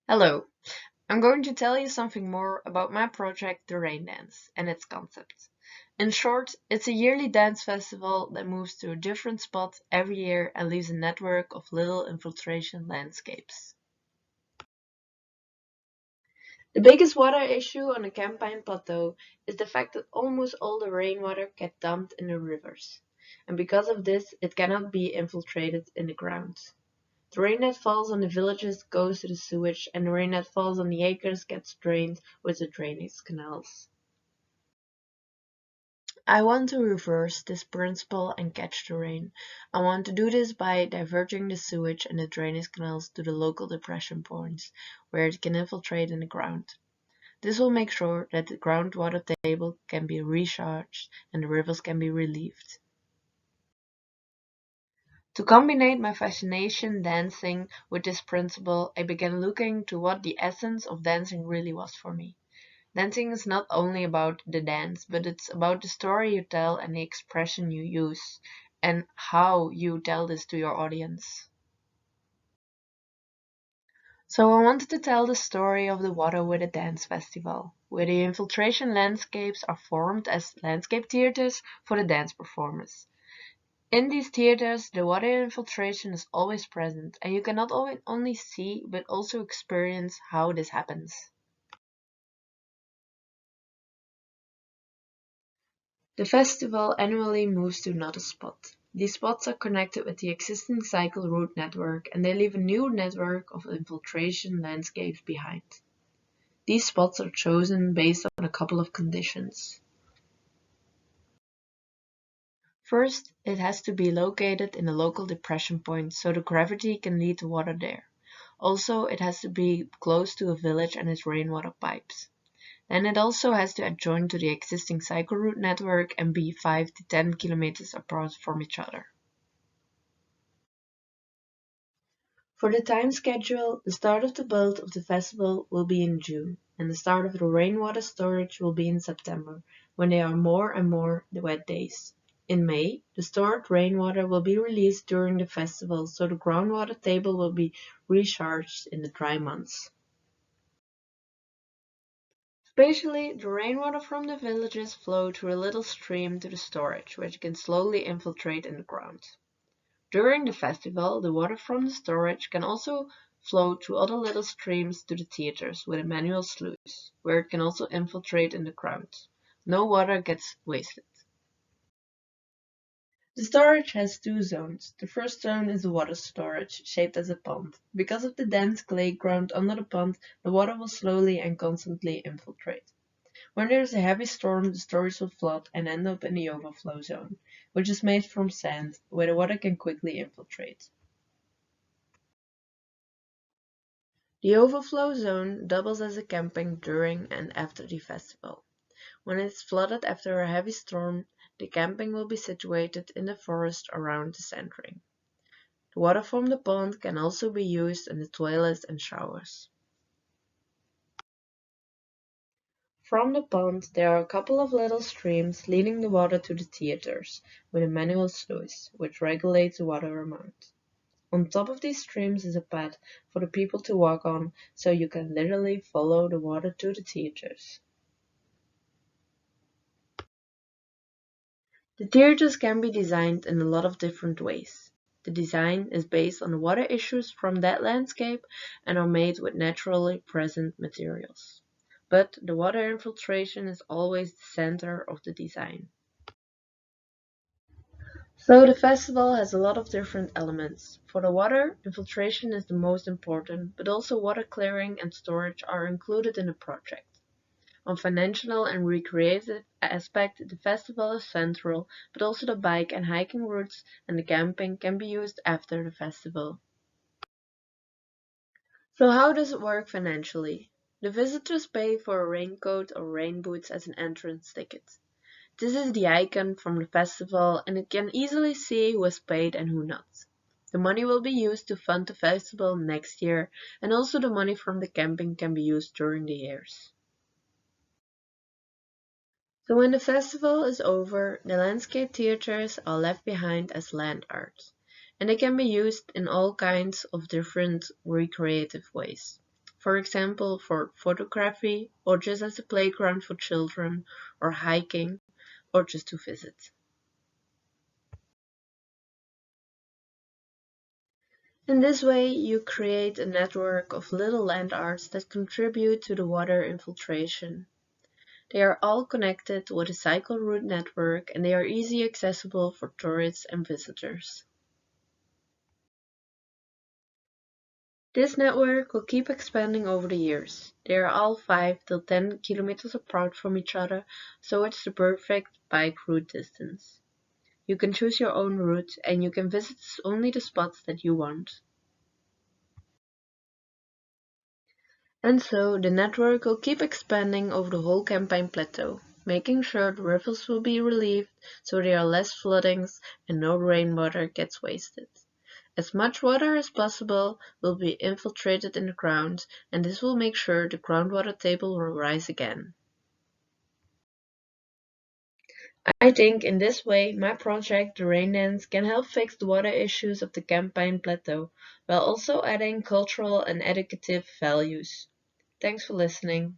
Hello, I'm going to tell you something more about my project, the Rain Dance, and its concept. In short, it's a yearly dance festival that moves to a different spot every year and leaves a network of little infiltration landscapes. The biggest water issue on the Campine Plateau is the fact that almost all the rainwater gets dumped in the rivers, and because of this, it cannot be infiltrated in the ground. The rain that falls on the villages goes to the sewage, and the rain that falls on the acres gets drained with the drainage canals. I want to reverse this principle and catch the rain. I want to do this by diverting the sewage and the drainage canals to the local depression points, where it can infiltrate in the ground. This will make sure that the groundwater table can be recharged and the rivers can be relieved. To combine my fascination dancing with this principle, I began looking to what the essence of dancing really was for me. Dancing is not only about the dance, but it's about the story you tell and the expression you use, and how you tell this to your audience. So I wanted to tell the story of the water with a dance festival, where the infiltration landscapes are formed as landscape theaters for the dance performers. In these theaters, the water infiltration is always present, and you can not only see but also experience how this happens. The festival annually moves to another spot. These spots are connected with the existing cycle route network, and they leave a new network of infiltration landscapes behind. These spots are chosen based on a couple of conditions. First, it has to be located in a local depression point so the gravity can lead the water there. Also, it has to be close to a village and its rainwater pipes. Then it also has to adjoin to the existing cycle route network and be 5 to 10 kilometers apart from each other. For the time schedule, the start of the build of the festival will be in June, and the start of the rainwater storage will be in September, when there are more and more wet days. In May, the stored rainwater will be released during the festival, so the groundwater table will be recharged in the dry months. Spatially, the rainwater from the villages flow through a little stream to the storage, which can slowly infiltrate in the ground. During the festival, the water from the storage can also flow through other little streams to the theaters with a manual sluice, where it can also infiltrate in the ground. No water gets wasted. The storage has two zones. The first zone is the water storage, shaped as a pond. Because of the dense clay ground under the pond, the water will slowly and constantly infiltrate. When there is a heavy storm, the storage will flood and end up in the overflow zone, which is made from sand, where the water can quickly infiltrate. The overflow zone doubles as a camping during and after the festival. When it's flooded after a heavy storm, the camping will be situated in the forest around the centering. The water from the pond can also be used in the toilets and showers. From the pond, there are a couple of little streams leading the water to the theaters, with a manual sluice, which regulates the water amount. On top of these streams is a path for the people to walk on, so you can literally follow the water to the theaters. The theaters can be designed in a lot of different ways. The design is based on the water issues from that landscape and are made with naturally present materials. But the water infiltration is always the center of the design. So the festival has a lot of different elements. For the water, infiltration is the most important, but also water clearing and storage are included in the project. On financial and recreative aspect, the festival is central, but also the bike and hiking routes and the camping can be used after the festival. So how does it work financially? The visitors pay for a raincoat or rain boots as an entrance ticket. This is the icon from the festival and it can easily see who has paid and who not. The money will be used to fund the festival next year, and also the money from the camping can be used during the years. So when the festival is over, the landscape theaters are left behind as land art, and they can be used in all kinds of different recreative ways. for example for photography, or just as a playground for children, or hiking, or just to visit. In this way, you create a network of little land arts that contribute to the water infiltration. They are all connected with a cycle route network, and they are easily accessible for tourists and visitors. This network will keep expanding over the years. They are all 5 to 10 kilometers apart from each other, so it's the perfect bike route distance. You can choose your own route, and you can visit only the spots that you want. And so the network will keep expanding over the whole Campine Plateau, making sure the rivers will be relieved so there are less floodings and no rainwater gets wasted. As much water as possible will be infiltrated in the ground, and this will make sure the groundwater table will rise again. I think in this way my project, the Rain Dance, can help fix the water issues of the Campine Plateau, while also adding cultural and educative values. Thanks for listening.